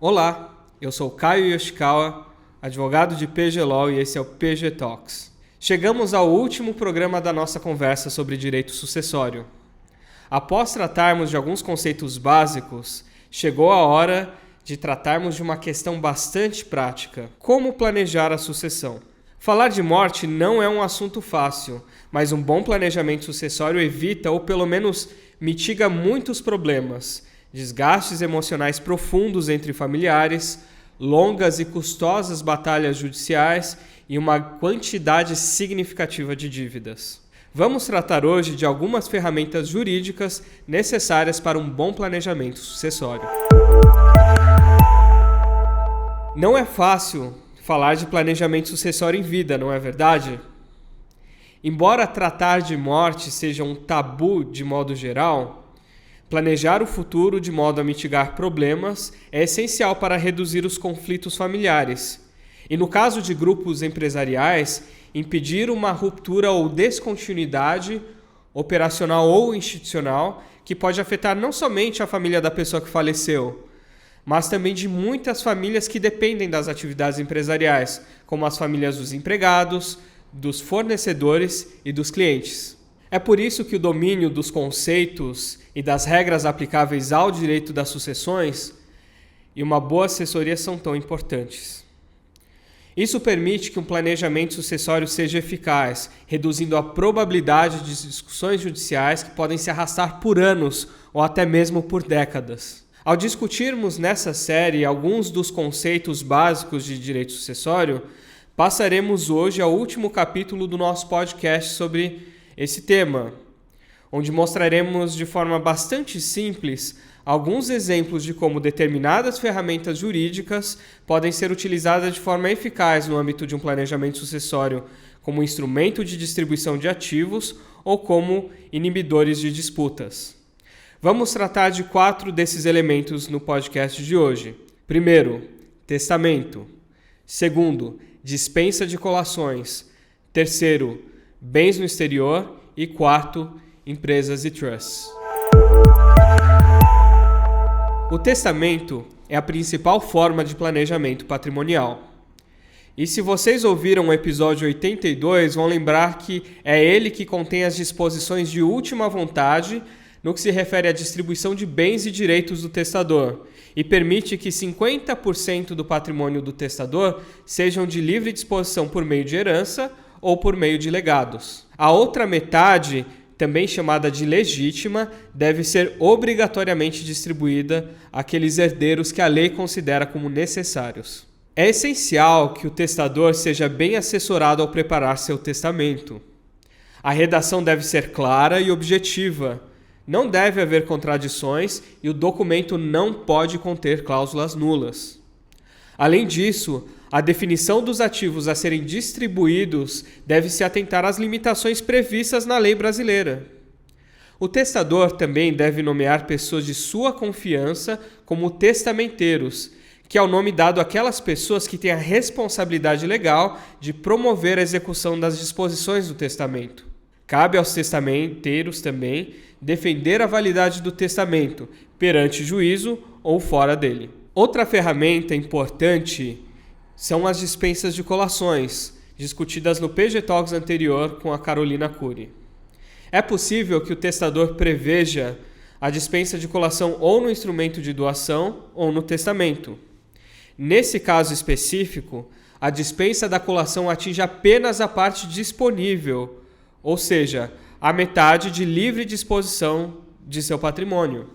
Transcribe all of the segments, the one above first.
Olá, eu sou Caio Yoshikawa, advogado de PG Law e esse é o PG Talks. Chegamos ao último programa da nossa conversa sobre direito sucessório. Após tratarmos de alguns conceitos básicos, chegou a hora de tratarmos de uma questão bastante prática: como planejar a sucessão. Falar de morte não é um assunto fácil, mas um bom planejamento sucessório evita ou pelo menos mitiga muitos problemas, desgastes emocionais profundos entre familiares, longas e custosas batalhas judiciais e uma quantidade significativa de dívidas. Vamos tratar hoje de algumas ferramentas jurídicas necessárias para um bom planejamento sucessório. Não é fácil falar de planejamento sucessório em vida, não é verdade? Embora tratar de morte seja um tabu de modo geral, planejar o futuro de modo a mitigar problemas é essencial para reduzir os conflitos familiares e, no caso de grupos empresariais, impedir uma ruptura ou descontinuidade operacional ou institucional que pode afetar não somente a família da pessoa que faleceu, mas também de muitas famílias que dependem das atividades empresariais, como as famílias dos empregados, dos fornecedores e dos clientes. É por isso que o domínio dos conceitos e das regras aplicáveis ao direito das sucessões e uma boa assessoria são tão importantes. Isso permite que um planejamento sucessório seja eficaz, reduzindo a probabilidade de discussões judiciais que podem se arrastar por anos ou até mesmo por décadas. Ao discutirmos nessa série alguns dos conceitos básicos de direito sucessório, passaremos hoje ao último capítulo do nosso podcast sobre esse tema, onde mostraremos de forma bastante simples alguns exemplos de como determinadas ferramentas jurídicas podem ser utilizadas de forma eficaz no âmbito de um planejamento sucessório como instrumento de distribuição de ativos ou como inibidores de disputas. Vamos tratar de 4 desses elementos no podcast de hoje. Primeiro, testamento. Segundo, dispensa de colações. Terceiro, bens no exterior. E quarto, empresas e trusts. O testamento é a principal forma de planejamento patrimonial. E se vocês ouviram o episódio 82, vão lembrar que é ele que contém as disposições de última vontade no que se refere à distribuição de bens e direitos do testador e permite que 50% do patrimônio do testador sejam de livre disposição por meio de herança ou por meio de legados. A outra metade, também chamada de legítima, deve ser obrigatoriamente distribuída àqueles herdeiros que a lei considera como necessários. É essencial que o testador seja bem assessorado ao preparar seu testamento. A redação deve ser clara e objetiva. Não deve haver contradições e o documento não pode conter cláusulas nulas. Além disso, a definição dos ativos a serem distribuídos deve se atentar às limitações previstas na lei brasileira. O testador também deve nomear pessoas de sua confiança como testamenteiros, que é o nome dado àquelas pessoas que têm a responsabilidade legal de promover a execução das disposições do testamento. Cabe aos testamenteiros também defender a validade do testamento perante juízo ou fora dele. Outra ferramenta importante são as dispensas de colações, discutidas no PG Talks anterior com a Carolina Cury. É possível que o testador preveja a dispensa de colação ou no instrumento de doação ou no testamento. Nesse caso específico, a dispensa da colação atinge apenas a parte disponível, ou seja, a metade de livre disposição de seu patrimônio.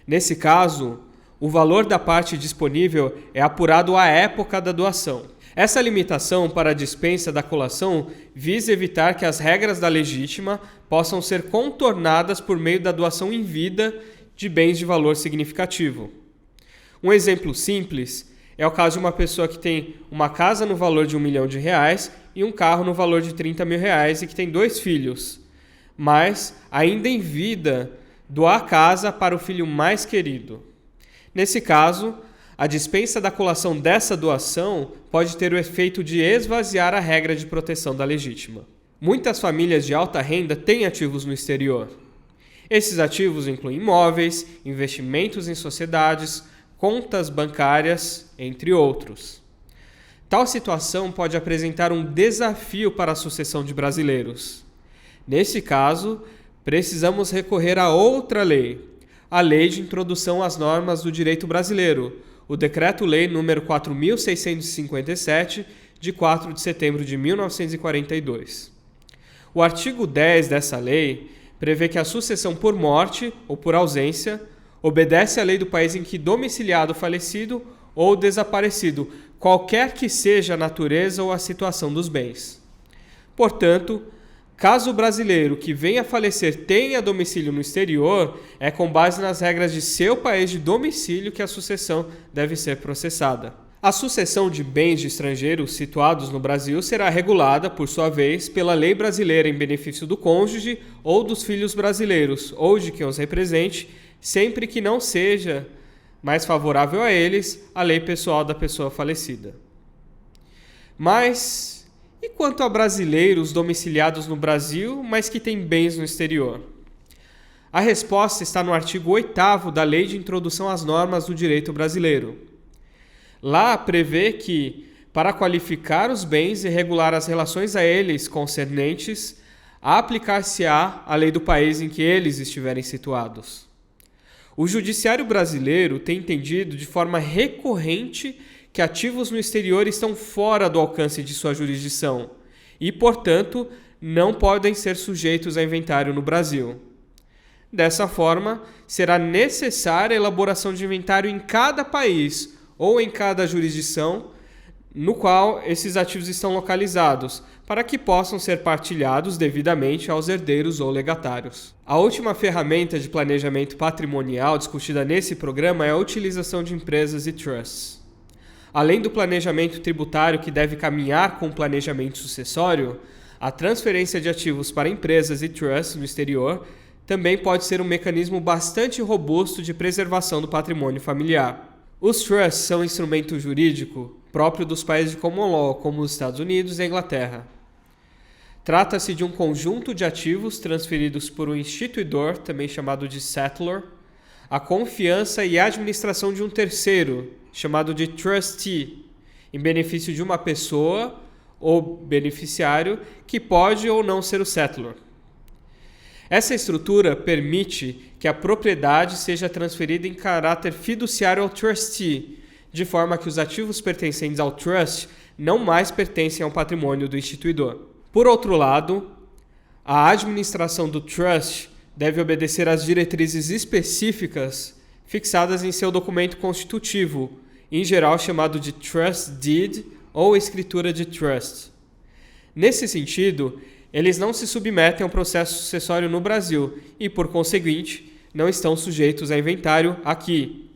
Nesse caso, o valor da parte disponível é apurado à época da doação. Essa limitação para a dispensa da colação visa evitar que as regras da legítima possam ser contornadas por meio da doação em vida de bens de valor significativo. Um exemplo simples é o caso de uma pessoa que tem uma casa no valor de R$1 milhão e um carro no valor de R$30 mil e que tem 2 filhos, mas, ainda em vida, doar a casa para o filho mais querido. Nesse caso, a dispensa da colação dessa doação pode ter o efeito de esvaziar a regra de proteção da legítima. Muitas famílias de alta renda têm ativos no exterior. Esses ativos incluem imóveis, investimentos em sociedades, contas bancárias, entre outros. Tal situação pode apresentar um desafio para a sucessão de brasileiros. Nesse caso, precisamos recorrer a outra lei, a Lei de Introdução às Normas do Direito Brasileiro, o Decreto-Lei nº 4.657, de 4 de setembro de 1942. O artigo 10 dessa lei prevê que a sucessão por morte ou por ausência obedece à lei do país em que domiciliado o falecido ou desaparecido, qualquer que seja a natureza ou a situação dos bens. Portanto, caso o brasileiro que venha a falecer tenha domicílio no exterior, é com base nas regras de seu país de domicílio que a sucessão deve ser processada. A sucessão de bens de estrangeiros situados no Brasil será regulada, por sua vez, pela lei brasileira em benefício do cônjuge ou dos filhos brasileiros, ou de quem os represente, sempre que não seja mais favorável a eles a lei pessoal da pessoa falecida. Mas e quanto a brasileiros domiciliados no Brasil, mas que têm bens no exterior? A resposta está no artigo 8º da Lei de Introdução às Normas do Direito Brasileiro. Lá prevê que, para qualificar os bens e regular as relações a eles concernentes, aplicar-se-á a lei do país em que eles estiverem situados. O judiciário brasileiro tem entendido de forma recorrente que ativos no exterior estão fora do alcance de sua jurisdição e, portanto, não podem ser sujeitos a inventário no Brasil. Dessa forma, será necessária a elaboração de inventário em cada país ou em cada jurisdição no qual esses ativos estão localizados, para que possam ser partilhados devidamente aos herdeiros ou legatários. A última ferramenta de planejamento patrimonial discutida nesse programa é a utilização de empresas e trusts. Além do planejamento tributário que deve caminhar com o planejamento sucessório, a transferência de ativos para empresas e trusts no exterior também pode ser um mecanismo bastante robusto de preservação do patrimônio familiar. Os trusts são um instrumento jurídico próprio dos países de common law, como os Estados Unidos e a Inglaterra. Trata-se de um conjunto de ativos transferidos por um instituidor, também chamado de settlor, a confiança e a administração de um terceiro, chamado de trustee, em benefício de uma pessoa ou beneficiário que pode ou não ser o settlor. Essa estrutura permite que a propriedade seja transferida em caráter fiduciário ao trustee, de forma que os ativos pertencentes ao trust não mais pertencem ao patrimônio do instituidor. Por outro lado, a administração do trust deve obedecer às diretrizes específicas fixadas em seu documento constitutivo, em geral chamado de Trust Deed ou Escritura de Trust. Nesse sentido, eles não se submetem ao processo sucessório no Brasil e, por conseguinte, não estão sujeitos a inventário aqui.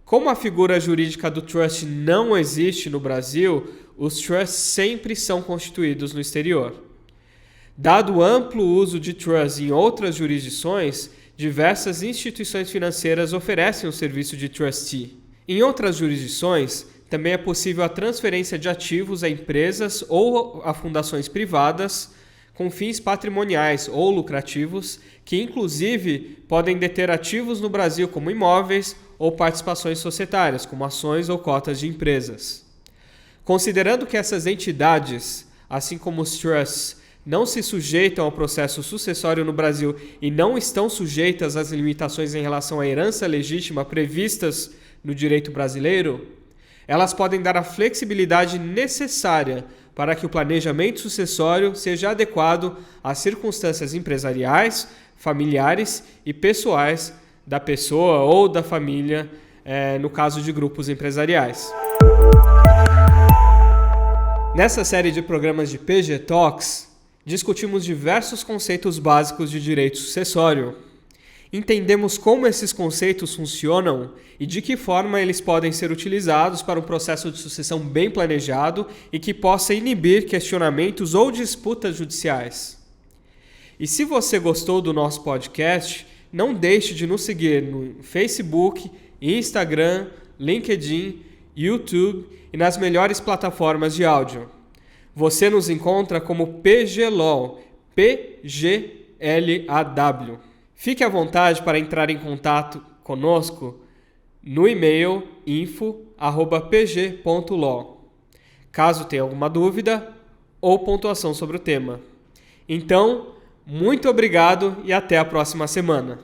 Como a figura jurídica do trust não existe no Brasil, os trusts sempre são constituídos no exterior. Dado o amplo uso de trusts em outras jurisdições, diversas instituições financeiras oferecem o serviço de trustee. Em outras jurisdições, também é possível a transferência de ativos a empresas ou a fundações privadas com fins patrimoniais ou lucrativos, que inclusive podem deter ativos no Brasil como imóveis ou participações societárias, como ações ou cotas de empresas. Considerando que essas entidades, assim como os trusts, não se sujeitam ao processo sucessório no Brasil e não estão sujeitas às limitações em relação à herança legítima previstas no direito brasileiro, elas podem dar a flexibilidade necessária para que o planejamento sucessório seja adequado às circunstâncias empresariais, familiares e pessoais da pessoa ou da família, no caso de grupos empresariais. Nessa série de programas de PG Talks, discutimos diversos conceitos básicos de direito sucessório. Entendemos como esses conceitos funcionam e de que forma eles podem ser utilizados para um processo de sucessão bem planejado e que possa inibir questionamentos ou disputas judiciais. E se você gostou do nosso podcast, não deixe de nos seguir no Facebook, Instagram, LinkedIn, YouTube e nas melhores plataformas de áudio. Você nos encontra como PGLAW, PGLAW. Fique à vontade para entrar em contato conosco no e-mail info@pg.law, caso tenha alguma dúvida ou pontuação sobre o tema. Então, muito obrigado e até a próxima semana.